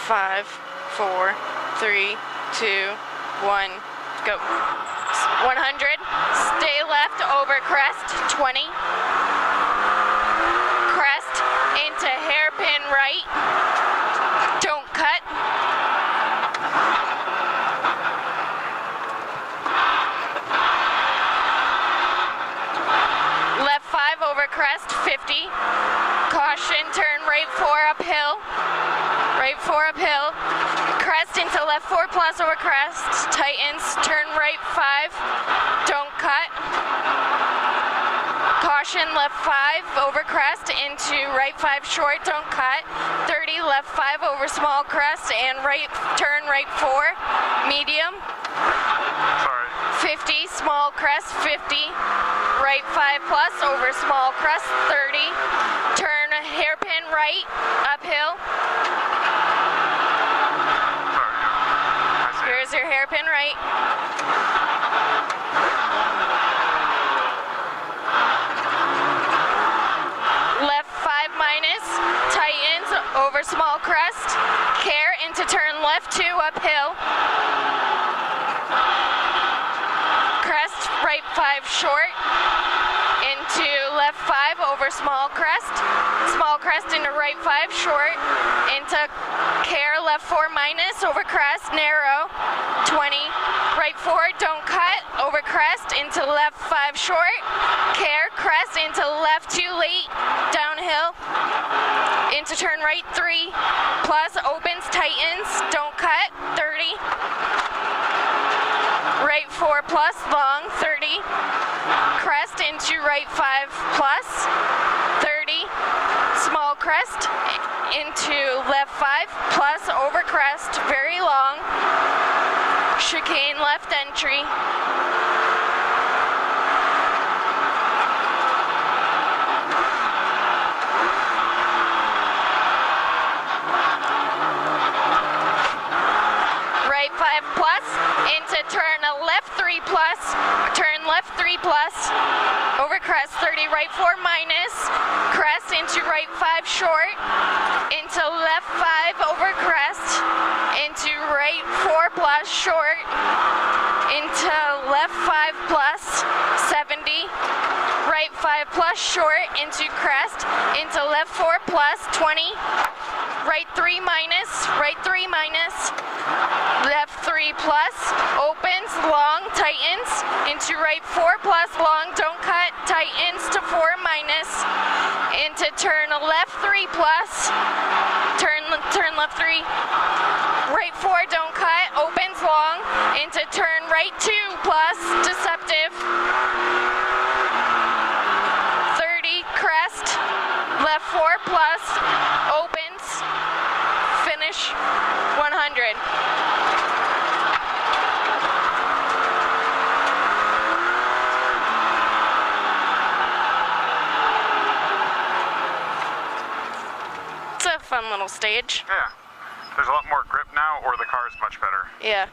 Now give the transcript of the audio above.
5, 4, 3, 2, 1, go. 100, stay left over crest, 20. Crest into hairpin right, don't cut. Left 5 over crest, 50. Caution, turn right 4 uphill. Right 4 uphill. Crest into left 4 plus over crest, tightens, turn right 5, don't cut. Caution, left 5 over crest into right 5 short, don't cut. 30, left 5 over small crest and right, turn right 4, medium. Sorry. 50, small crest, 50. Right 5 plus over small crest, 30. Turn hairpin right, uphill. Sorry. Here's your hairpin right. Left 5 minus, tightens over small crest. Care into turn left 2 uphill. Crest, right 5 short, into left 5 over small crest into right 5 short, into care, left 4 minus over crest, narrow, 20, right 4, don't cut, over crest, into left 5 short, care, crest, into left 2 late, downhill, into turn right 3, plus, opens, tightens, don't cut, 30, right 4 plus, long, 30, crest into right 5 plus, 30, small crest into left 5 plus, over crest, very long, chicane left entry. Right 5 plus, into turn a left 3 plus, turn left 3 plus, over crest, 30, right 4 minus, crest into right 5 short, into left 5 over crest, into right 4 plus short, into left 5 plus, 70, right 5 plus short, into crest, into left 4 plus, 20, right 3 minus, left 3 plus, opens, long, tightens, into right 4 plus, long, don't cut, tightens to 4 minus, into turn left 3 plus, turn left 3, right 4, don't cut, opens, long, into turn right 2 plus, deceptive, 30, crest, left 4 plus, opens, finish, 100. It's a fun little stage. Yeah. There's a lot more grip now, or the car is much better. Yeah.